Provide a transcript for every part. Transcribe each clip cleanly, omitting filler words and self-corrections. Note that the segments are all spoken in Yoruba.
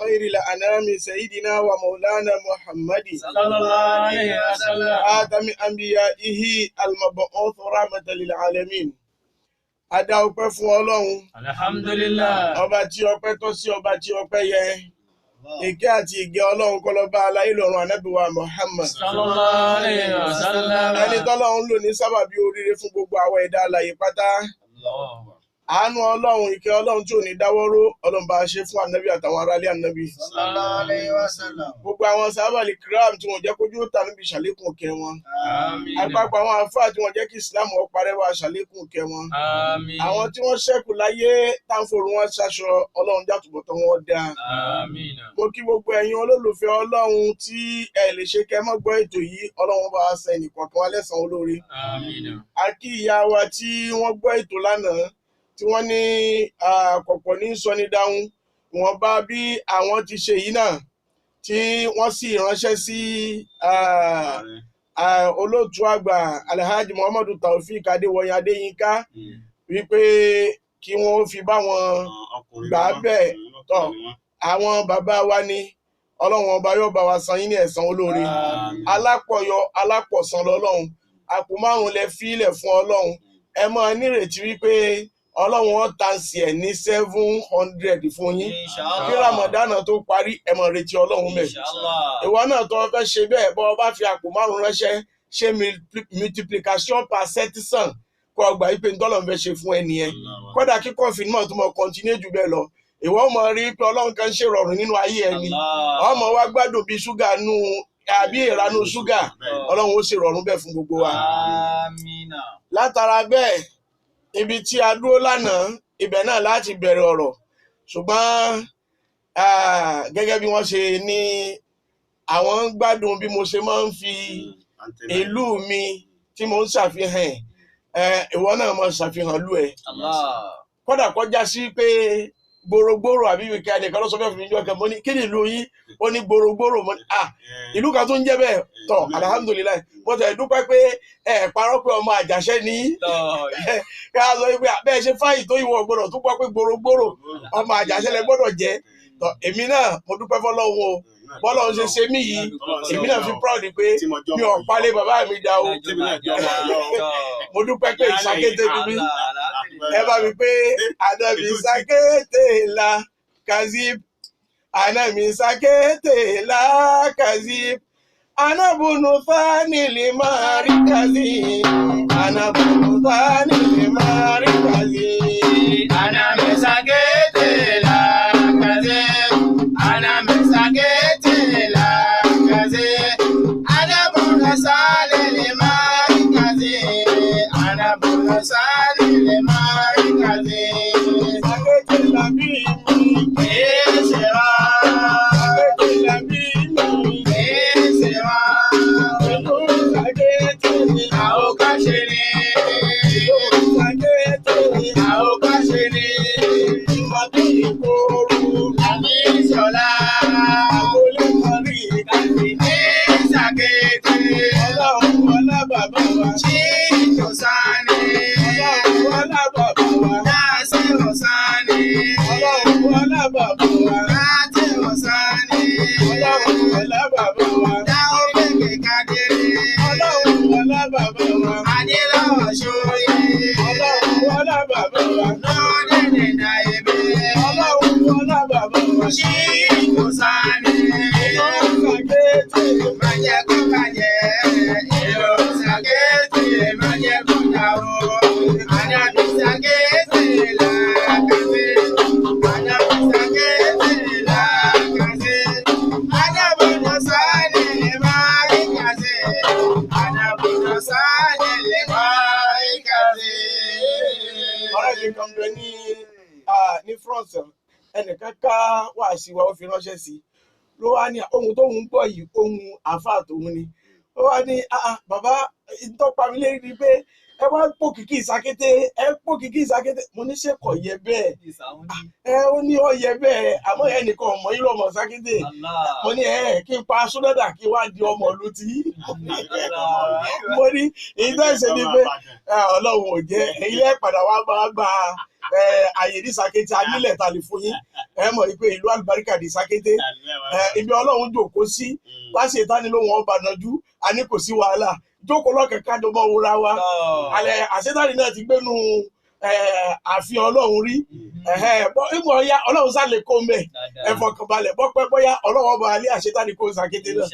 خير الأنام سيدنا ومولانا محمد صلى الله عليه وسلم آدم أنبيائه المبعوث رحمة للعالمين. Adá ọpẹ́ fún Ọlọ́run. alhamdulillah Ọba tí ọpẹ́ tọ́ sí, ọba tí ọpẹ́ yẹ. Ìkẹ́ àti ìgẹ́ Ọlọ́run kó lọ bá aláyé lọ́run Ànábì wa Muhammad. sallallahu alayhi wa sallam Ẹni tọ́lọ́run lò ní sábàbí oríire fún gbogbo àwọn ẹ̀dá alààyè pátá. Àánú Ọlọ́run, ìkẹ́ Ọlọ́run tí ò ní dáwọ́rọ́, Ọlọ́run bá ṣe fún Ànábì àtàwọn aráalé Ànábì. sallallahu alayhi wa sallam Gbogbo àwọn sábàlì kiram tí wọ́n jẹ́ kójú ó tà níbi ṣàlékún kẹ́ wọn. àmín Àpapọ̀ àwọn àfáà tí wọ́n jẹ́ kí Islam ó parẹ́ wá ṣàlékún kẹ́ wọn. àmín Àwọn tí wọ́n ṣẹ́kù láyé táǹfòrò wọn ṣaṣọ, Ọlọ́run jàtúbọ̀tán wọn dáa. àmín Mo kí gbogbo ẹ̀yin olólùfẹ́ Ọlọ́run tí ẹ lè ṣe kẹ́ mọ́ gbọ́ ètò yìí, Ọlọ́run bá wa san ẹnìkọ̀ọ̀kan wa lẹ́san olóore. àmín A kí ìyá wa tí wọ́n gbọ́ ètò lánàá tí wọ́n ní kọ̀pọ̀ ní sọni dáhùn, wọ́n bá bí àwọn ti ṣe yìí náà tí wọ́n sì ránṣẹ́ sí olóòtú àgbà Alhaji Muhammadu Taofeek Adéwọyìn Adéyínká wípé kí wọ́n fi bá wọn gbà bẹ́ẹ̀ tọ̀ àwọn bàbá wa ní Ọlọ́run ọba yóò bá wa san yín ní ẹ̀san olóore. Alápọ̀yọ alápọ̀san lọ́lọ́run, àpò márùn-ún lẹ fílẹ̀ fún Ọlọ́run. Ẹ máa nírètí wípé Ọlọ́run wọn tàǹsì ẹ̀ ní 700 fún yín. Kí Ramadana tó parí, ẹ máa retí Ọlọ́run mẹ́. Ìwọ náà tó fẹ́ ṣe bẹ́ẹ̀, bọ́ ọ bá fi àpò márùn-ún ránṣẹ́, ṣe multiplication par 700 kó ọgbà yìí pé ntọ́lọ̀ ń fẹ́ ṣe fún ẹni yẹn. Kódà kí confinement tó mọ̀ continue jù bẹ́ẹ̀ lọ. Ìwọ mọ̀ rí pé Ọlọ́run kan ṣe rọrùn nínú ayé ẹni. Ọmọ wa gbádùn bí ṣúgà nù àbí ìranú ṣúgà, Ọlọ́run ó ṣe rọrùn bẹ́ẹ̀ fún gbogbo wa. àmín Látara bẹ́ẹ̀, ibi tí a dúró lánàá, ibẹ̀ náà láti bẹ̀rẹ̀ ọ̀rọ̀. Ṣùgbọ́n gẹ́gẹ́ bí wọ́n ṣe ní àwọn ń gbádùn bí mo ṣe máa ń fi ìlú mi tí mo ń ṣàfihàn, ìwọ náà máa ṣàfihàn ìlú ẹ̀. Kódà kọjá sí pé gbòrògbòrò àbí wíkẹ́ ẹnìkan ló sọ fẹ́ fún mi jọ́ kan, mo ní kí ni ìlú yín? Ó ní gbòrògbòrò. Mo ní ìlú kan tó ń jẹ́ bẹ́ẹ̀ tọ̀, alhamdulilayi. Mo tẹ̀ dúpẹ́ pé parọ́ pé ọmọ Àjàṣẹ́ ní ká sọ pé bẹ́ẹ̀ ṣe fáyì tó ìwọ̀n gbọ́dọ̀ tó pọ̀ pé gbòrògbòrò ọmọ Àjàṣẹ́ lẹ gbọ́dọ̀ jẹ́. Tọ̀ èmi náà mo dúpẹ́ fọ́lọ́run o, bọ́lọ́run ṣe ṣe mí yìí, èmi náà fi proud pé mi ò palẹ̀ bàbá mi dá o. Mo dúpẹ́ pé ìṣàkété ni mí. Ẹ bá mi pé ànábì ṣàkété la kazib, ànábì ṣàkété la kazib, ànábùnú fani lè máa rí kazib, ànábùnú fani lè máa rí kazib, ànábì ṣàkété la kazib, ànábì ṣàkété la kazib, ànábùnú sálẹ̀ lè máa rí kazib, ànábùnú sálẹ̀ lè máa rí kazib. ṣàkété la bí mi, Kìí ṣe wá, ṣàkété la bí mi, kìí ṣe wá, ìlú ṣàkété ni, àwọn kan ṣe ni, ìlú ṣàkété ni, àwọn kan ṣe ni, ìmọ̀tò ìkóoru, àbí ìṣọ̀lá, àgbólé kan rí ìkànnì. ní ṣàkété, Ọlọ́run wọlá bàbá wa, ṣí ìjọsáni, Ọlọ́run wọlá bàbá wa, láti ọ̀sáni, Ọlọ́run wọlá bàbá wa, láti ọ̀sáni, Ọlọ́run wọlá bàbá wa, dáhùn gbègbè kadere, Ọlọ́run wọlá bàbá wa, adélọ́wọ̀ ṣóyè, Ọlọ́run wọlá bàbá wa, lódìdí dàìbé, Ọlọ́run wọlá bàbá wa, ṣí ìjọsáni, Ọlọ́run ṣàkété, má jẹ́ kó bàjẹ́, èrò ṣàkété, má jẹ́ kó dà o, àdàbí ṣàkété làkàṣe, àdàbí ṣàkété làkàṣe, àdàbọ̀nà sáni lè máa rí kàṣe, àdàbọ̀nà sáni lè máa rí kàṣe. ọ̀rẹ́ mi kan bẹ ní France, ẹnìkan ká wá sí wa, ó fi ránṣẹ́ sí i. Ló wá ní ohun tóun gbọ́ yìí, ohun àáfàá tòun ni. ó wá ní bàbá ìtọ́pa mi lérí ni pé ẹ wá pò kìkì ìsakété mo ní ṣe kò yẹ bẹ́ẹ̀ ó ní ó yẹ bẹ́ẹ̀ àmọ́ ẹnìkan ọmọ yìí lọ́mọ sákété mo ní kí n pa sódàdà kí wá di ọmọ ìlú tí mo ní ìtẹ́sẹ̀ ni pé ọlọ́run ò jẹ́ ilé padà wá máa gba àyè ní Sàkété anílẹ̀ ta lè fún yín mọ̀ pé ìlú àlùbáríkà ní Sàkété ibi ọlọ́run jòkó sí láti ìtánilóhùn ọba nájú a ní kò sí wàhálà jókòó lọ́kàn kájọ mọ́ wúra wa àṣetánì náà ti gbénu àfihàn ọlọ́run rí ìmọ̀ ọ̀ya ọlọ́run sálẹ̀ kó mẹ́ ẹ̀fọ̀kànbalẹ̀ bọ́pẹ́ bóyá ọlọ́run ọba alẹ́ àṣetánì kó Sàkété náà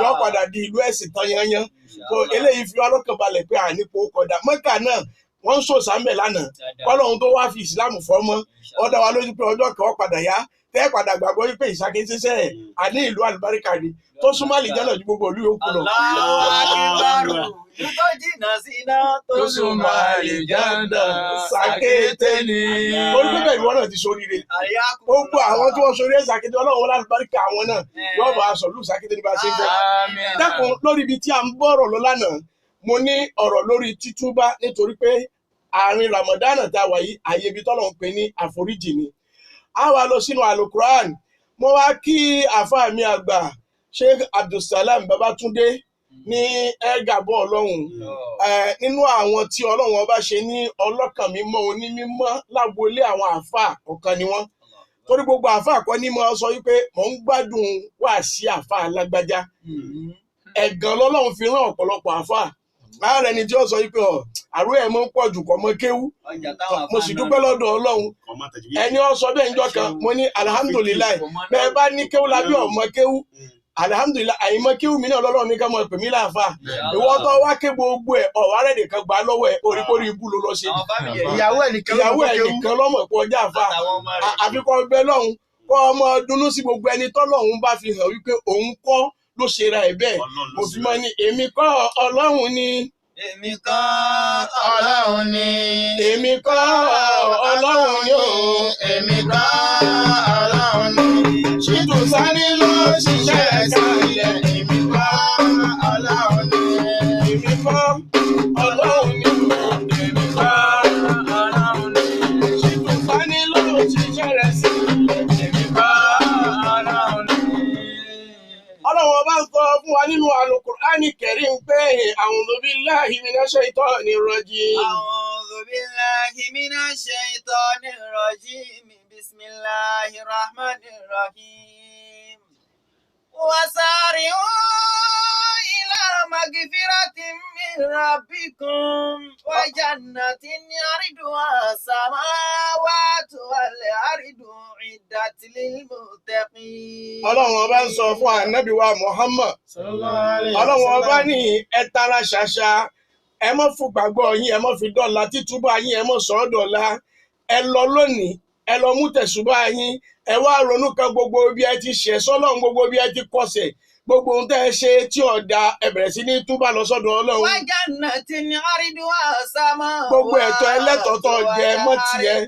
yọ padà di ìlú ẹ̀sìn tán yanyan so eléyìí fi ọlọ́kànbalẹ̀ pé ànípò kọ̀dà Mẹ́kà náà wọ́n ń sòsàmẹ̀ lánàá kọ́lọ́run tó wá fi ìsìlámù fọ́mọ́ ó dá wa lójú pé ọjọ́ kan ó padà yá tẹ́ padà gbàgbọ́ wípé Sàkété sẹ́ àní ìlú àlùbáríkà ni tó súnmọ́ àlìjánà ju gbogbo ìlú yòókù lọ. tó jìnnà sí iná tó súnmọ́ àlìjánà Sàkété ni. orí pípẹ́ ìwọ náà ti ṣoríire gbogbo àwọn tí wọ́n ṣoríire Sàkété ọlọ́run wọlé àlùbáríkà àwọn náà yóò bá aṣọ ìlú Sàkété ní bá ṣe fẹ́. dákun lórí ibi tí a ń bọ̀rọ̀ lọ lánàá mo ní ọ̀rọ̀ lórí títúbá nítorí pé àárín Ramadan tá a wà yìí àyè ibi tọ́lọ̀ ń pè ní àforíjì ni. a wá lọ sínú alukuran mo wá kí àfáà mi àgbà Sheikh Abdulsalam Babatunde ní ẹgàbọ Ọlọ́run nínú àwọn tí Ọlọ́run ọba ṣe ní ọlọ́kàn mímọ́ onímímọ́ lágboolé àwọn àfáà ọ̀kan ni wọ́n torí gbogbo àfáà kọ́ ní mo sọ wípé mò ń gbádùn wáàsí àfáà lágbájá ẹ̀gàn lọ́lọ́run fi rán ọ̀pọ̀lọpọ̀ àfáà láàárẹ̀ ni tí ó sọ wípé àrùn ẹ̀ mọ́ pọ̀ jù kọ́ mọ́ kéwú mo sì dúpẹ́ lọ́dọ̀ Ọlọ́run ẹni ó sọ bẹ́ẹ̀ níjọ́ kan mo ní alihamudulilayi bẹ́ẹ̀ bá ní kéwú lábí ọmọ kéwú alihamudulilayi àyìnmọ́ kéwú mi náà lọ́lọ́run ní ká mọ̀ pè mí láàfà ìwọ tó wá ké gbogbo ẹ̀ ọ̀wárẹ̀ nìkan gbà lọ́wọ́ ẹ̀ oríkórí ibú ló lọ ṣe ìyàwó ẹ̀ nìkan lọ́mọ̀ pọ̀ ọjà àfà àfikọ́ bẹ́ẹ̀ lọ́hùn kọ́ ọmọ dunnú sí gbogbo ẹni tọ́lọ́hun bá fi hàn wípé òun kọ́ ló ṣe ra ẹ̀ bẹ́ẹ̀ òfìmọ́ ni èmi kọ́ Ọlọ́run ni. èmi kọ́ Ọlọ́run ni. èmi kọ́ Ọlọ́run ni o. èmi kọ́ Ọlọ́run ni. Ṣítù Sani ló ṣiṣẹ́ ẹ̀ka ilẹ̀. èmi kọ́ Ọlọ́run ni. èmi kọ́ Ọlọ́run ni o. èmi kọ́ Ọlọ́run ni. Ṣítù Sani ló ṣiṣẹ́ rẹ̀ sí. èmi kọ́ Ọlọ́run ni. Ọlọ́run ọba ń sọ fún wa nínú Al-Qur'ani Karim pé a'udhu billahi minash shaitanir rajim. a'udhu billahi minash shaitanir rajim. Bismillahir rahmanir rahim. Wasari'u ila magfiratin min rabbikum wa jannatin 'arduha as-samawati wal ardu 'iddat lil muttaqin. Ọlọ́run ọba ń sọ fún Ànábì wa Muhammad. Ọlọ́run ọba ní ẹ tara ṣàṣà ẹ má fún gbàgbọ́ yín ẹ má fi dọ́là títúbà yín ẹ má sọ ọ́ dọ̀la ẹ lọ lónìí ẹ lọ mú tẹ̀sùbà yín ẹ wá ronú kan gbogbo bí ẹ ti ṣẹ̀ sọ́lọ́run gbogbo bí ẹ ti kọsẹ̀ gbogbo ohun tẹ́ ẹ ṣe tí ọ̀dà ẹ bẹ̀rẹ̀ sí ní túbà lọ sọ́dọ̀ Ọlọ́run. wa jannatin 'arduha as-samawati gbogbo ẹ̀tọ́ ẹlẹ́tọ̀ọ́tọ̀ jẹ mọ́ tiẹ̀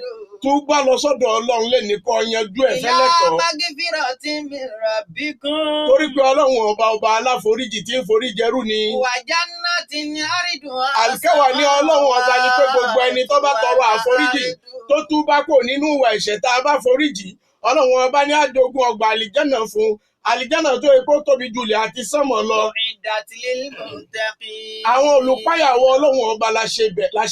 túbà lọ sọ́dọ̀ Ọlọ́run lè ní kọ́ yanjú ẹ̀ fẹ́lẹ́tọ̀. ila magfiratin min rabbikum. torí pé Ọlọ́run ọba aláforíjì tí ń forí jẹrú ni. wa jannatin 'arduha àlùkẹ́wà ní Ọlọ́run ọba ni pé gbogbo ẹni tó bá tọrọ àforíjì tó túbà kò nínú ìwà ẹ̀ṣẹ̀ tá a bá foríjì Ọlọ́run ọba ní àjogún ọgbà àlìjánà fún àlìjánà tó epo tóbi jùlẹ̀ àti sánmọ̀ lọ. u'iddat lil muttaqin. àwọn olùpáyàwó Ọlọ́run ọba la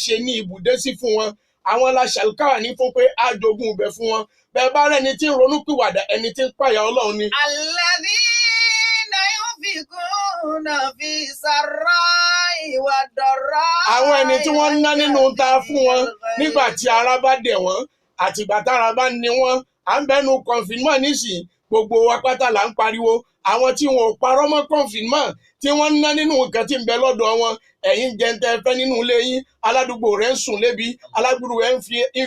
ṣe ní ibùdé sí fún wọn àwọn la ṣàlùkáwà ní fún pé àjogún ibẹ̀ fún wọn bẹ́ẹ̀ bá rẹ́ni tí ń ronúpìwàdà ẹni tí ń páyà Ọlọ́run ni. alladhina yunfiquna fi sarra'i wad dharra'i. àwọn ẹni tí wọ́n ń ná nínú ta fún wọn nígbà tí ara bá dẹ̀ wọ́n àtìgbà tára bá ní wọ́n à ń bẹnu kọ̀ǹfìnmọ̀ nísìnyí gbogbo wa pátá là ń pariwo àwọn tí wọn ò parọ́ mọ́ kọ̀ǹfìnmọ̀ tí wọ́n ń ná nínú nǹkan tí ń bẹ lọ́dọ̀ wọn ẹ̀yin jẹ́ ń tẹ́ fẹ́ nínú ilé yín aládùúgbò rẹ̀ ń sùn lébi aládùúgbò rẹ̀ ń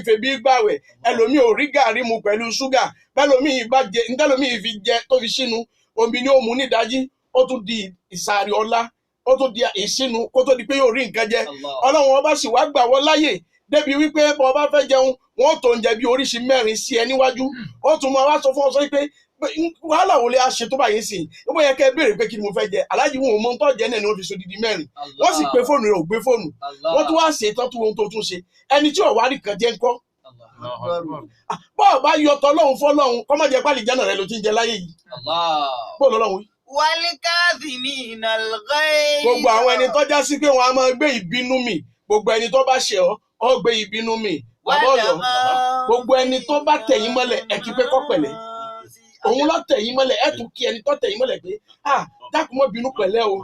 fi bí gbàwẹ̀ ẹlòmíì ò rí gàrí mu pẹ̀lú ṣúgà bẹ́lòmíì bá jẹ ntẹ́lòmíì fi jẹ tó fi sínú omi ni ó mu nídàájí ó tún di ìsàrí ọlá ó tún di ìsínú kó tó di pé yóò rí nǹkan jẹ Ọlọ́run ọba sì wá gbà wọ́n láyè débi wípé bọ́ ọba fẹ́ jẹun wọ́n tó ń jẹ bí oríṣi mẹ́rin sí ẹ níwájú ó tún máa wá sọ fún ọ sọ pé wàhálà wo lè a ṣe tó báyìí sí i ó yẹ kẹ́ ẹ béèrè pé kí ni mo fẹ́ jẹ aláàjì wọn ò mọ tó jẹ náà ni wọ́n fi so didi mẹ́rin wọ́n sì pé fóònù rẹ̀ ò gbé fóònù wọ́n tún wá ṣe tán tún ohun tó tún ṣe ẹni tí ọ̀wá rí kan jẹ́ ńkọ́ bọ́ọ̀ bá yọ tọ́lọ́hún fọ́lọ́hún kọ́mọ̀jẹ́ pálí jẹ́nà rẹ̀ ló ti ń jẹ láyé yìí bó lọ́lọ́hún wí. والكاظمين الغيظ. gbogbo àwọn ẹni tó já sí pé wọn a máa gbé ìbínú mì gbogbo ẹni tó bá ṣe ọ gbé ìbínú mì bàbá Ọ̀yọ́ gbogbo ẹni tó bá tẹ̀yìn mọ́lẹ̀ ẹ kí pé kó pẹ̀lẹ́ òun lọ tẹ̀yìn mọ́lẹ̀ ẹ tún kí ẹni tó tẹ̀yìn mọ́lẹ̀ pé dákun mọ́ bínú pẹ̀lẹ́ o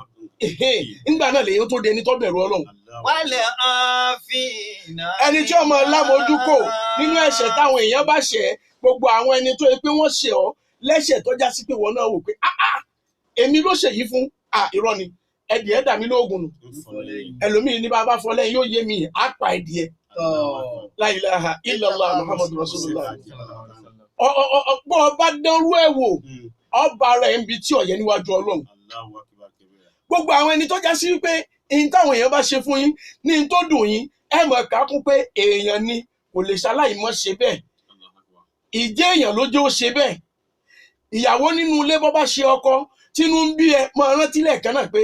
nígbà náà lèyìn tó di ẹni tó bẹ̀rù Ọlọ́run. ẹni tí ọmọ lámojúkò nínú ẹ̀ṣẹ̀ táwọn èèyàn bá ṣẹ̀ gbogbo àwọn ẹni tó yẹ pé wọ́n ṣẹ̀ ọ́ lẹ́ṣẹ̀ tó já sí pé wọ́n náà wò pé èmi ló ṣèyí fún irọ́ ni ẹdì ẹ̀ dà mí lóògùn nù ẹlòmíì ní bàbá fọlẹ́ yóò yé mi á pa ẹdì ẹ̀ la ilaha illallah muhammadu rasulullah bọ́ ọba dánrú ẹ̀ wò ọba rẹ̀ ń bi tí ọ̀yẹ́ níwájú Ọlọ́run gbogbo àwọn ẹni tó já sí pé ihun táwọn èèyàn bá ṣe fún yín ní ihun tó dùn yín ẹ mọ̀ ká kún pé èèyàn ni kò lè ṣaláì mọ́ ṣe bẹ́ẹ̀ ìjẹ́ èèyàn ló jẹ́ ó ṣe bẹ́ẹ̀ ìyàwó nínú ilé bọ́ bá ṣe ọkọ tínú ń bí ẹ mọ rántí lẹ́ẹ̀kan náà pé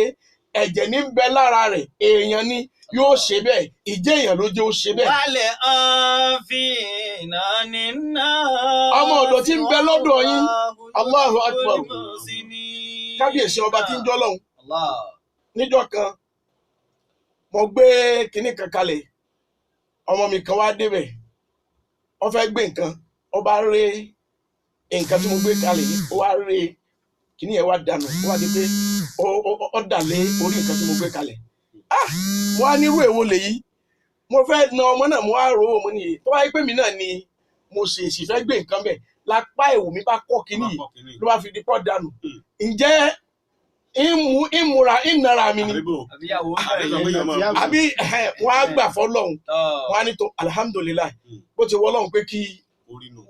ẹ̀jẹ̀ ní ń bẹ lára rẹ̀ èèyàn ni yóò ṣe bẹ́ẹ̀ ìjẹ́ èèyàn ló jẹ́ ó ṣe bẹ́ẹ̀. wálé àfihàn nínú. ọmọ ọ̀dọ̀ tí ń bẹ lọ́dọ̀ yín Allahu Akbar kábíyèsí ọba tí ń jọ́ lọ́hùn níjọ́ kan mo gbé kinní kan kalẹ̀ ọmọ mi kan wá débẹ̀ wọ́n fẹ́ gbé nǹkan ó bá ré nǹkan tí mo gbé kalẹ̀ yìí ó wá ré kìíní yẹn wá dànù ó wá di pé ó dà lé orí nǹkan tí mo gbé kalẹ̀ mo wá nírú èwo lèyí mo fẹ́ na ọmọ náà mo wá rò ó mo ní tó bá yẹ pé mi náà ni mo ṣèṣì fẹ́ gbé nǹkan bẹ̀ lápá ẹ̀wù mi bá kọ́ kìíní yìí ló bá fi di pọ́ dànù ǹjẹ́ ìmúra ìnara mi ni àbí wọ́n á gbà fọ́lọ́hún wọ́n á ní tó alihamudulilayi bó ti wọ́lọ́hún pé kí orí nù.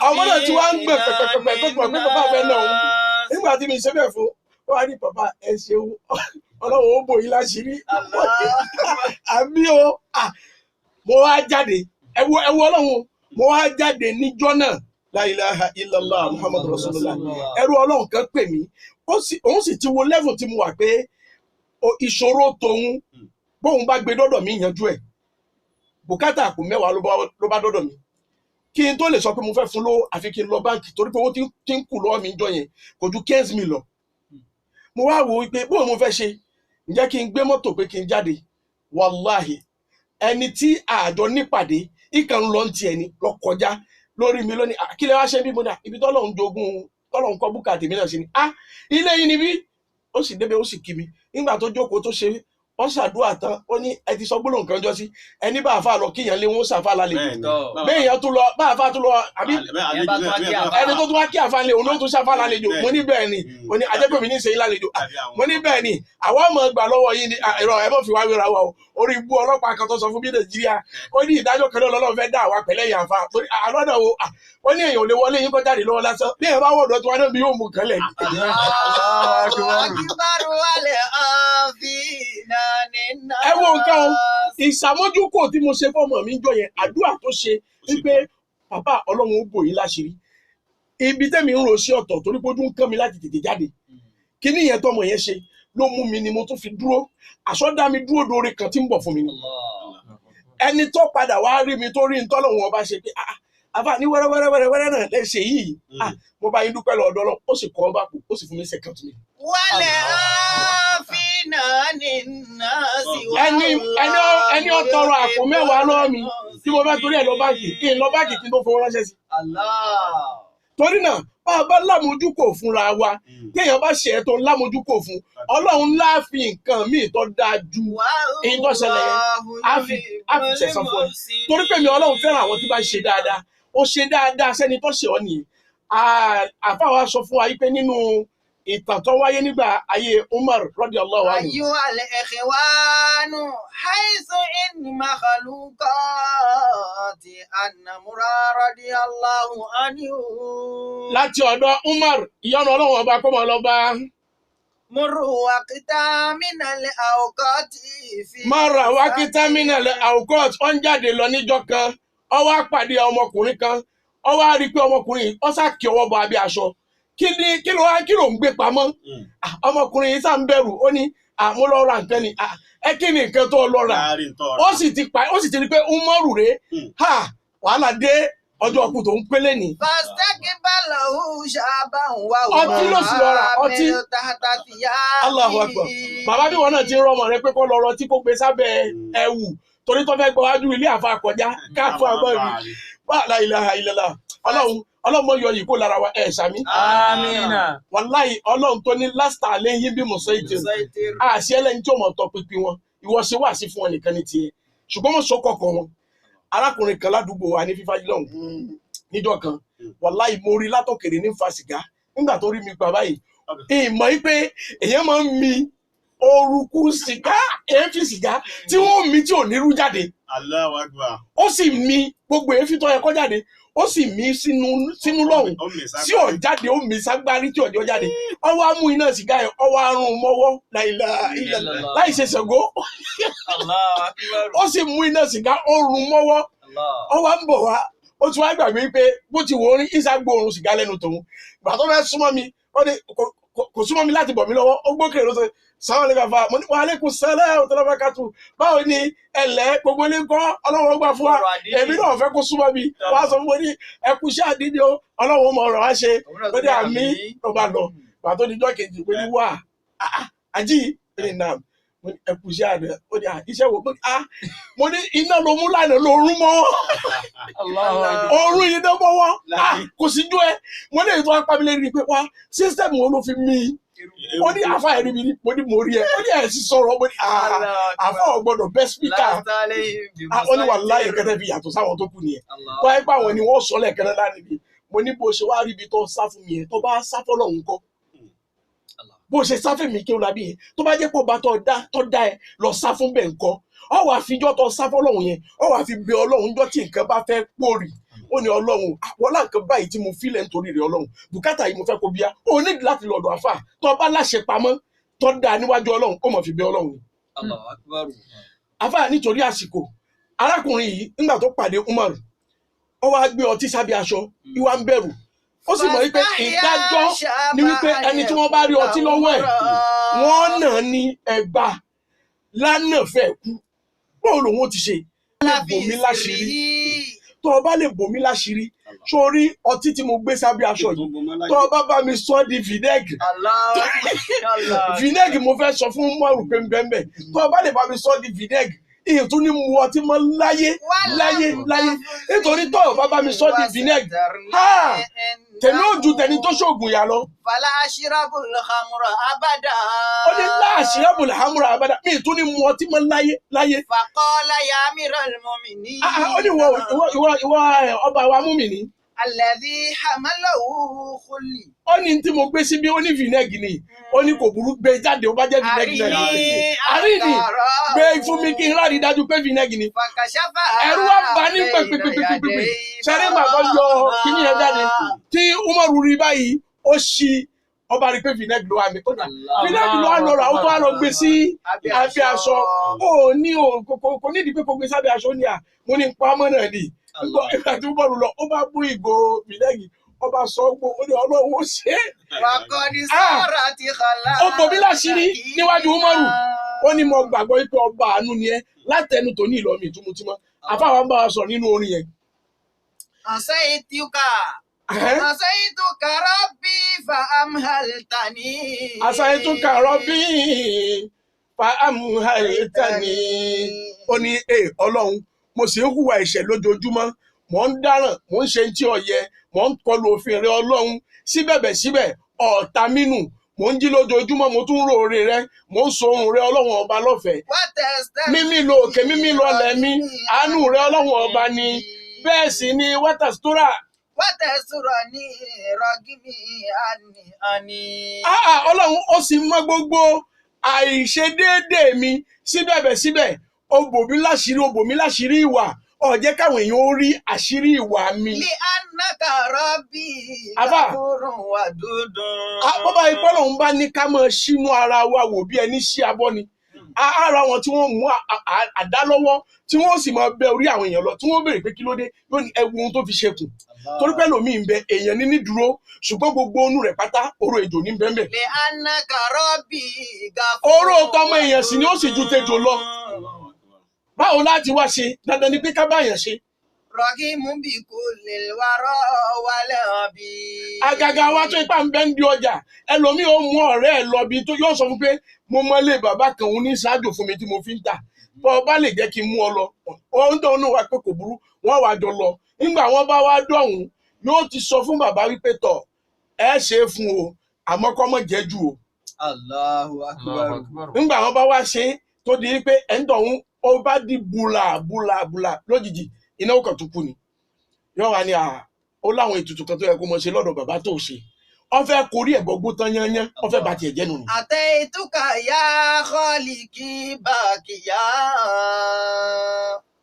ọmọ náà tí wàá ń gbẹ pẹpẹpẹpẹ tó gbọ pé bàbá fẹ́ náà òun nígbà tí mi ṣe bẹ́ẹ̀ fún ó wá ní bàbá ẹ ṣeun Ọlọ́run ó bò yín láṣìírí àbí o mo wá jáde ẹ wo Ọlọ́run mo wá jáde níjọ́ náà la ilaha illallah muhammadu rasulullah ẹrú Ọlọ́run kan pè mí òun sì ti wo level tí mo wà pé ìṣòro tòun bóun bá gbé dọ́dọ̀ mi yanjú ẹ̀ bùkátà àpò mẹ́wàá ló bá dọ́dọ̀ mi kí n tó lè sọ pé mo fẹ́ fún lówó àfi kí n lọ báǹkì torí pé owó tí ń kù lọ́wọ́ mi jọ yẹn kò ju 15 million lọ. mo wá wò ó pé bóun mo fẹ́ ṣe ǹjẹ́ kí n gbé mọ́tò pé kí n jáde wàláhì ẹni tí àjọ nípàdé ìkàn ń lọ ń tiẹ̀ ni lọ kọjá lórí mi lónìí kí lè wá ṣe bí mo dà ibi tọ́lọ́run jogún tọ́lọ́run kọ́ búkà tèmi náà ṣe ni ilé yìí ni bí ó sì débẹ̀ ó sì kí mi nígbà tó jókòó tó ṣe wọ́n ṣàdúrà tán ó ní ẹ ti sọ gbólóhùn kan jọ sí ẹni bá àfa lọ kíyàn lé wọn ṣàfà lálejò bẹ́ẹ̀ yẹn tó lọ bá àfa tó lọ àbí ẹni tó tún wá kí àfa lé òun ló tún ṣàfà lálejò mo ní bẹ́ẹ̀ ni mo ní ajẹ́pẹ̀mí ní ìṣẹ́yìn lálejò mo ní bẹ́ẹ̀ ni àwọn ọmọ gbà lọ́wọ́ yìí ni ẹ̀rọ ẹ̀ mọ̀ fi wá wéra wa o orí ibú ọlọ́pàá kan tó sọ fún bí Nàìjíríà ó ní ìdájọ́ kan náà lọ́lọ́ fẹ́ dá àwa pẹ̀lẹ́ yàn fa àlọ́dọ̀ wo wọ́n ní èèyàn ò lè wọlé yín kó jáde lọ́wọ́ lásán bí èèyàn bá wọ̀dọ̀ tí wọ́n náà bí yóò mú kan lẹ̀ ẹ wo nǹkan o ìṣàmójúkò tí mo ṣe fọmọ mi jọ yẹn àdúrà tó ṣe wípé bàbá Ọlọ́run ó bò yín láṣìírí ibi tẹ́mi ń ro sí ọ̀tọ̀ torí pé ojú ń kán mi láti tètè jáde kíní yẹn tọmọ yẹn ṣe ló mú mi ni mo tún fi dúró àsọdá mi dúró dóore kan tí ń bọ̀ fún mi ni ẹni tó padà wá rí mi tó rí ń tọ́lọ́run ọba ṣe pé àfà ní wẹ́rẹ́wẹ́rẹ́ náà lè ṣe yìí mo bá yín dúpẹ́ lọ́dọ̀ Ọlọ́run ó sì kọ́ ọba kù ó sì fún mi second mi. wálé àfihàn nínú. ẹni ọ̀tọ̀rọ̀ àpò mẹ́wàá lọ́wọ́ mi tí mo fẹ́ torí ẹ̀ lọ báǹkì kí n lọ báǹkì kí n tó fowó ránṣẹ́ sí. torí náà bá a bá lámojúkò fúnra wa téèyàn bá ṣe é tó lámojúkò fún Ọlọ́run láàfin nǹkan míì tó dáa ju èyí tó ṣẹlẹ̀ yẹn á fi ṣẹ̀san fún ẹ torí pé mi Ọlọ́run fẹ́ràn àwọn tí bá ṣe dáadáa ó ṣe dáadáa sẹ́ni tó ṣe ọ́ nìyí àfa wa sọ fún wa yìí pé nínú ìtàn tó wáyé nígbà ayé Umar radiyallahu anhu. ayyuhal ikhwanu haythu in makhluqati anna radiyallahu anhu. láti ọ̀dọ̀ Umar ìyọ́nà Ọlọ́run ọba kó máa lọ bá. murru waqta minal awqati fi. mara waqta minal awqati ó ń jáde lọ níjọ́ kan ó wá pàdé ọmọkùnrin kan ó wá rí pé ọmọkùnrin ó sá kí ọwọ́ bọ abẹ́ aṣọ kí ló ń gbé pamọ́ ọmọkùnrin yìí sá ń bẹ̀rù ó ní mo lọ ra nǹkan ni kí ni nǹkan tó lọ rà ó sì ti rí pé ń mọ́rù rè wàhálà dé ọjọ́ ọkùn tó ń pélé ní. ọtí ló sì lọ rà ọtí. Allahu Akbar. Bàbá bí wọn náà ti ń rọmọ rẹ pé kó lọ rọtí kó gbé sábẹ́ ẹ̀wù torí tó fẹ́ gbọ́ wájú ilé àfa àkọjá káfọ́ àgbọ̀ mi. La ilaha illallah. Ọlọ́run mọ yọ yìí kó lára wa sàmí. Amina. Wàláhì Ọlọ́run tó ní lásìtà lẹ́yìn bí mùsọ̀ ètò àṣẹ ẹlẹ́ni tí ó mọ̀ tọ́ pínpín wọn ìwọ ṣe wà sí fún wọn nìkan ní tiẹ̀ ṣùgbọ́n mo sọ kọ̀ọ̀kan wọn. Arákùnrin kan ládùúgbò wa ní fífájú lọ́hùn níjọ́ kan wàláhì mo rí látòkèrè ní fa sìgá nígbà tó rí mi gbà báyìí ìmọ̀ yìí pé èèyàn máa ń mi orúkú sìgá èéfín sìgá tí wọ́n mi tí ò ní rú jáde. Allahu Akbar. Ó sì mi gbogbo èéfín tó yẹ kó jáde ó sì mí sínú lọ́hùn tí ò jáde ó mí ságbárí tí ọjọ́ jáde ọwọ́ amú iná sìgá yẹn ọwọ́ arún mọ́wọ́ láì ṣe ṣẹ̀gó ó sì mú iná sìgá ó rún mọ́wọ́ ọwọ́ ń bọ̀ wá ó ti wá gbàgbé pé bó ti wò ó rí ìṣàgbóorun sìgá lẹ́nu tòun gbà tó fẹ́ súnmọ́ mi kò súnmọ́ mi láti bọ̀ mí lọ́wọ́ ó gbókèrè ló sọ sáwọn ní kàfà mo ní wa alaikum salaam wa rahmatullahi wa barakatuh báwo ni ẹ̀lẹ́ gbogbo ní kọ́ ọlọ́run gbà fún wa èmi náà fẹ́ kó súnmọ́ mi wá sọ fún mi ní ẹkú iṣẹ́ àdídì o ọlọ́run mọ̀ ọ̀rọ̀ wá ṣe ó ní àmì ló bá lọ gbà tó di jọ́ kejì pé ní wà àjí ní nà ẹkú iṣẹ́ àdẹ ó ní iṣẹ́ wo mo ní iná ló mú lánàá ló rún mọ́ òórùn yìí dán mọ́wọ́ kò sí jú ẹ mo ní ètò apamílẹ̀ rí i pé wá sísítẹ́ẹ̀mù wo ló fi mí ó ní àfa ẹ̀rí mi ní mo rí ẹ ó ní ẹ̀ sì sọ̀rọ̀ mo ní àfa ọ̀gbọ́dọ̀ bẹ́ spíkà ó ní wàláhì kẹ́tẹ́ fi yàtọ̀ sáwọn tó kù nìyẹn tó ẹ pé àwọn ni wọ́n sọ lẹ́ẹ̀kẹ́rẹ́ lánàá ni mo ní bó ṣe wá rí ibi tó sá fún mi yẹn tó bá sá fọ́lọ́hun kọ́ bó ṣe sá fún mi kí o lábí yẹn tó bá jẹ́ pé ọba tó dá ẹ lọ sá fún bẹ́ẹ̀ ńkọ́ ọ wà fíjọ́ tó sá fọ́lọ́hun yẹn ọ wà fi bẹ Ọlọ́hun jọ́ tí nǹkan bá fẹ́ pòrì ó ní Ọlọ́hun wọlá nǹkan báyìí tí mo fílẹ̀ nítorí rẹ̀ Ọlọ́hun bùkátà yìí mo fẹ́ kó bíá ó ní láti lọ́dọ̀ àfà tó bá láṣẹ pamọ́ tó dáa níwájú Ọlọ́hun ó mọ̀ fi bẹ Ọlọ́hun. Àfà nítorí àsìkò arákùnrin yìí nígbà tó pàdé Umar ó wá gbé ọtí sábẹ́ aṣọ ìwà ń bẹ̀rù ó sì mọ̀ wípé ìdájọ́ ni wípé ẹni tí wọ́n bá rí ọtí lọ́wọ́ ẹ̀ wọ́n náà ní ẹgbà lánàá fẹ́ kú bóun lòun ti ṣe lè bòmí láṣìírí tó o bá lè bòmí láṣìírí sórí ọtí tí mo gbé sábẹ́ aṣọ yìí tó o bá mi sọ di vinẹ́gì vinẹ́gì mo fẹ́ sọ fún mọ́rù pé bẹ́ẹ̀ tó o bá lè bá mi sọ di vinẹ́gì ìyẹn tún ní mu ọtí mọ́ láyé nítorí tó o bá mi sọ di vinẹ́gì tẹ̀mí ò ju tẹni tó ṣoògùn yà lọ. Fàlà àṣíràbùl hamra abada. Ó ní láàṣíràbùl hamra abada mi tún ní mu ọtí mọ́ láyé. Faqala ya amiral mu'minin. Ó ní ìwọ ọba wa mùmínì. Alladhi hamalahu khulli. Ó ní tí mo gbé síbí ó ní vinẹ́gì ni ó ní kò burú gbé jáde ó bá jẹ́ vinẹ́gì náà. Àríní gbé fún mi kí n rárí dájú pé vinẹ́gì ni. Fakashafa. Ẹ̀rù wa bá ní pèpèpèpèpè. Ṣẹ́rí màá lọ kíní yẹn jáde tí Umaru rí báyìí ó ṣí ọba rí pé vinẹ́gì ló wà mí tó dà. Vinẹ́gì ló wà lọ rà ó tó wà lọ gbé sí abẹ́ aṣọ. Ó ní kò nídìí pé kò gbé sábẹ́ aṣọ ní à mo ní pamọ́ náà ni. Ìgbà tí Umaru lọ ó bá bú ìgò vinẹ́gì ọba sọ gbó ó ní Ọlọ́run ó ṣe é. Wàkọ́ni sára ti kàlá. Ó bò mí láṣìírí níwájú Umaru ó ní mo gbàgbọ́ pé ọba àánú ni ẹ látẹnu tó ní ìlọmi ìtumùtúmọ́ àfáwọn bá wa sọ nínú orin yẹn. Asayituka rabbi fa amhaltani. Asayituka rabbi fa amhaltani. Ó ní Ọlọ́run mo sì ń hùwà ẹ̀ṣẹ̀ lójoojúmọ́ mò ń dáràn mò ń ṣe tí ó yẹ mò ń kọlu òfin rẹ Ọlọ́run síbẹ̀ ọ̀tá mínú mò ń jí lójoojúmọ́ mo tún rò oore rẹ mò ń so ohun rẹ Ọlọ́run ọba lọ́fẹ̀ẹ́ mímí lo òkè mímí lọ lẹ́mí àánú rẹ Ọlọ́run ọba ni bẹ́ẹ̀ sì ni wátàsítórà. Wátàsítórà ní rọ́gìmí àní. Ọlọ́run ó sì mọ gbogbo àìṣedéédéé mi síbẹ̀ ó bò mí láṣìírí ìwà ó jẹ́ káwọn èèyàn ó rí àṣírí ìwà mi. Ní anákàrọ̀ bí ìdákùrùn wà dúdùn. Bọ́bá ìpọ́lọ̀ ń bá ní ká máa ṣínú ara wa wò bí ẹni ṣí abọ́ ni. Ara wọn tí wọ́n mú àdá lọ́wọ́ tí wọ́n sì máa bẹ orí àwọn èèyàn lọ tí wọ́n béèrè pé kí ló dé yóò ní ẹwu ohun tó fi ṣekùn. torí pé lómi ń bẹ èèyàn ní dúró ṣùgbọ́n gbogbo onú rẹ̀ pátá oró ejò ní bẹ́ẹ̀ lè anakaro bí oró tọmọ èèyàn sì ni ó sì ju tejò lọ. báwo láti wá ṣe dandan ni pé ká báyàn ṣe. rọ̀kìmù bí kò lè wárọ̀ wálé ọ̀bí. àgàgà wa tó ipá ń bẹ́ ń di ọjà ẹlòmíì ó mú ọ̀rẹ́ ẹ̀ lọ bí tó yóò sọ fún pé mo mọ́lé bàbá kan òun ní ṣáájú fún mi tí mo fi ń tà bọ́ ọ bá lè jẹ́ kí n mú ọ lọ ohun tó ń wá pé kò burú wọ́n wá jọ lọ nígbà wọ́n bá wá dọ̀hún yóò ti sọ fún bàbá wípé tọ̀ ẹ ṣe é fún o àmọ́ kọ́ mọ̀ jẹ́ jù o. Allahu akbar. nígbà wọ́n bá wá ṣe tó di pé ẹ̀ ń dọ̀hún ó bá di bùlà lójijì iná ó kàn tó kú ni yóò wá ní ó láwọn ètùtù kan tó yẹ kó mọ ṣe lọ́dọ̀ bàbá tó ṣe wọ́n fẹ́ korí ẹ̀bọ gbó tán yányán wọ́n fẹ́ bá tiẹ̀ jẹ́ nù ni. àtẹ ìtúkà yá kọ́ọ̀lì kí bàkìyà.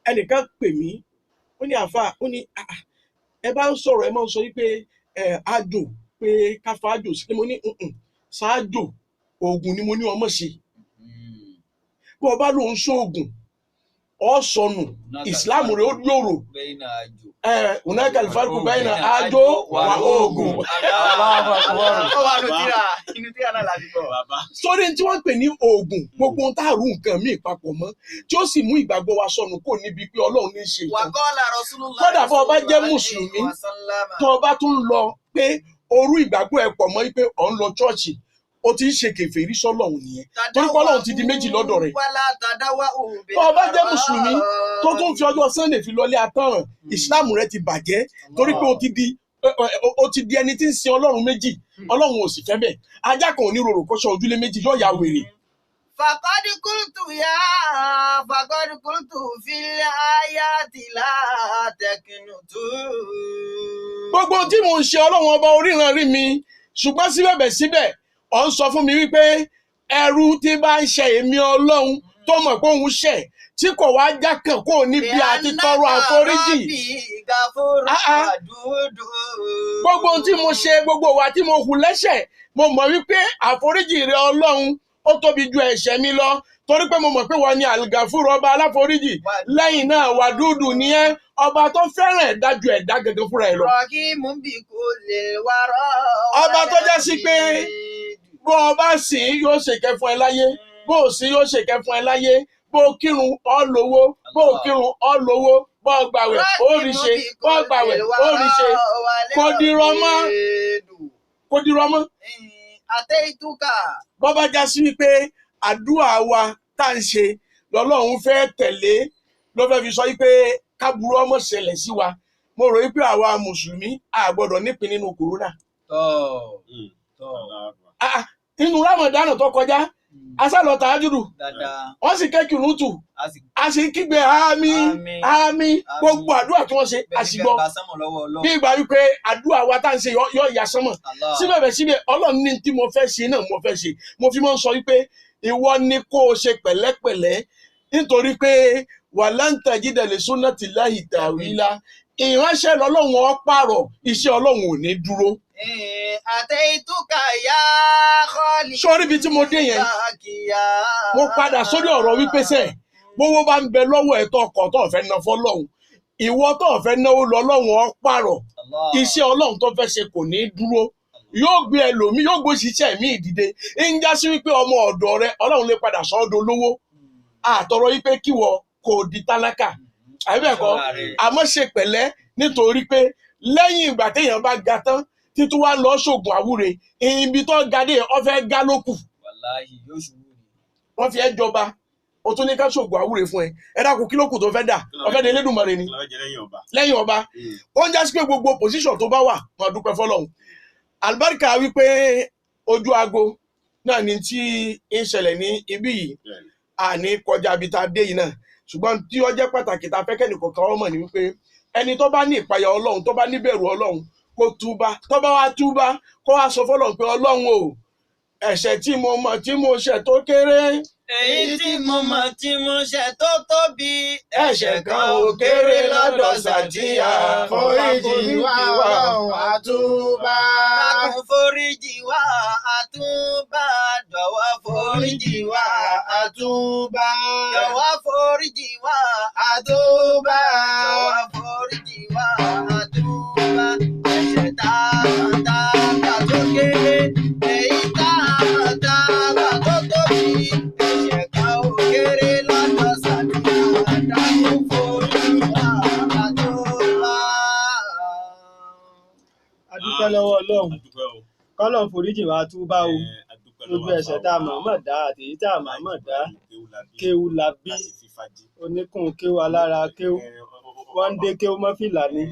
ẹnìkan pè mí ó ní àáfà ó ní ẹ bá ń sọ̀rọ̀ ẹ máa ń sọ wípé àjò pé káfa àjò sí mo ní ṣáájò oògùn ni mo ní ọmọ ṣe bó o bá lóun ṣoògùn ọ sọnù ìsìláàmù rẹ ó yòrò hunaka alfarqu bayna àjò wà oògùn. sórí tí wọ́n pè ní oògùn gbogbo ohun tá a rú nǹkan míì papọ̀ mọ́ tí ó sì mú ìgbàgbọ́ wa sọnù kò níbi pé ọlọ́run ní í ṣe nǹkan. kódà bó o bá jẹ́ mùsùlùmí tó o bá tún lọ pé orú ìgbàgbọ́ ẹ pọ̀ mọ́ pé ọ̀ ń lọ ṣọ́ọ̀ṣì o ti ń ṣe kèfèrí sọ́lọ́run nìyẹn torí pé Ọlọ́run ti di méjì lọ́dọ̀ rẹ̀. tó o bá jẹ́ mùsùlùmí tó tún fi ọjọ́ Sunday fi lọlé atọ́ràn ìsìláàmù rẹ ti bàjẹ́ torí pé o ti di ẹni tí ń sin Ọlọ́run méjì Ọlọ́run ò sì fẹ́ bẹ́ẹ̀ ajá kan ò ní rorò kó ṣọ́ ojúlé méjì yóò ya wèrè. fàkọ́dí kúrútù fílẹ̀ ayáàtì látẹ̀kínú tó. gbogbo tí mò ń ṣe Ọlọ́run ọba oríran rí mi ṣùgbọ́n síbẹ̀síbẹ̀ ó ń sọ fún mi wípé ẹrú tí bá ń ṣe èmi Ọlọ́run tó mọ̀ pé òun ṣẹ̀ tí kò wá jákàn kó níbi àti tọrọ àforíjì. gbogbo tí mo ṣe gbogbo wa tí mo hù lẹ́ṣẹ̀ mo mọ̀ wípé àforíjì rẹ Ọlọ́run ó tóbi ju ẹ̀ṣẹ̀ mi lọ torí pé mo mọ̀ pé wọ́n ní àlùgàfúrú ọba aláforíjì lẹ́yìn náà wàdúùdù nìyẹn ọba tó fẹ́ràn ẹ̀dá ju ẹ̀dá gẹ́gẹ́ fúnra ẹ̀ lọ. ọba tó jẹ́ sí pé bó o bá sìn yóò ṣèkẹ́ fún ẹ láyé bó o sìn yóò ṣèkẹ́ fún ẹ láyé bó o kírun ọ lówó bó o kírun ọ lówó bó o gbàwẹ̀ ó rí ṣe bó o gbàwẹ̀ ó rí ṣe kò dìrọ̀ mọ́. àtẹ ìtúkà. bọ́ bá já sí wípé àdúrà wa tá à ń ṣe lọ́lọ́run fẹ́ tẹ̀lé ló fẹ́ fi sọ wípé kábúrú ọmọ ṣẹlẹ̀ sí wa mo rò wípé àwa mùsùlùmí a gbọ́dọ̀ nípìn nínú kòrónà. inú Ramadan tó kọjá asálọ tàájúdù wọ́n sì kẹ́kìrún tù a sì kígbe àmín gbogbo àdúrà tí wọ́n ṣe àṣìgbọ́ bí ìgbà wípé àdúrà wa tá à ń ṣe yọ ìyá sánmọ̀ síbẹ̀ Ọlọ́run ní tí mo fẹ́ ṣe náà mo fẹ́ ṣe mo fi máa ń sọ wípé ìwọ ni kó o ṣe pẹ̀lẹ́pẹ̀lẹ́ nítorí pé walan tajida li sunnatillahi ta'wila ìránṣẹ́ lọ́lọ́run ó pààrọ̀ iṣẹ́ Ọlọ́run ò ní dúró. àtẹ ìtúkà yá kọ́ọ̀lì. sórí ibi tí mo dé yẹn mo padà sórí ọ̀rọ̀ wípé sẹ́ẹ̀ gbówó bá ń bẹ lọ́wọ́ ẹ̀ tó ọkọ̀ tó fẹ́ ná fọ́lọ́run ìwọ tó fẹ́ náwó lọ́lọ́run ó pààrọ̀ iṣẹ́ Ọlọ́run tó fẹ́ ṣe kò ní dúró yóò gbé ẹlòmíì yóò gbé ṣiṣẹ́ mi ìdìde ń já sí wípé ọmọ ọ̀dọ̀ rẹ Ọlọ́run lè padà sọ ọ́ dolówó àtọrọ wípé kíwọ kò di tálákà àbẹ́ẹ̀kọ́ àmọ́ ṣe pẹ̀lẹ́ nítorí pé lẹ́yìn ìgbà téèyàn bá ga tán títún wá lọ ṣoògùn àwúre ibi tó ga dé ọfẹ́ gá lókù wọ́n fi ẹ́ jọba o tún ní ká ṣoògùn àwúre fún ẹ dákun kí lókù tó fẹ́ dà ọfẹ́ dé Elédùmarè ni lẹ́yìn ọba ó ń já sí pé gbogbo pòsíṣàn tó bá wà máa dúpẹ́ fọ́lọ́run àlùbáríkà wípé ojú aago náà ni tí ń ṣẹlẹ̀ ní ibí yìí àní kọjá ibi tá a dé yìí náà ṣùgbọ́n tí ó jẹ́ pàtàkì tá a fẹ́ kẹ́nìkọ̀ọ̀kan ọmọ ni wípé ẹni tó bá ní ìpayà Ọlọ́run tó bá níbẹ̀rù Ọlọ́run kó túbá tó bá wá túbá kó wá sọ fọ́lọ́run pé Ọlọ́run o ẹ̀ṣẹ̀ tí mo mọ̀ tí mo ṣẹ̀ tó kéré èyí tí mo mọ̀ tí mo ṣẹ̀ tó tóbi ẹ̀ṣẹ̀ kan ò kéré lọ́dọ̀ Sàtíyà foríjì wá àtúbà. dákun foríjì wá àtúbà jọ̀wọ́ foríjì wá àtúbà. jọ̀wọ́ foríjì wá àtúbà. jọ̀wọ́ foríjì wá àtúbà a dúpẹ́ lọ́wọ́ Ọlọ́run Adúpẹ́ o. kọ́lọ́run foríjì wá túbá o Adúpẹ́ gbogbo lọ́wọ́ ẹ̀ṣẹ̀ tá a mọ̀ọ́mọ̀ dá àti èyí tá a mọ̀ọ́mọ̀ dá kéwu la bí láti fífa jí. oníkùn kéwu alára kéwu wọ́n ń dé kéwu mọ́fìlà ni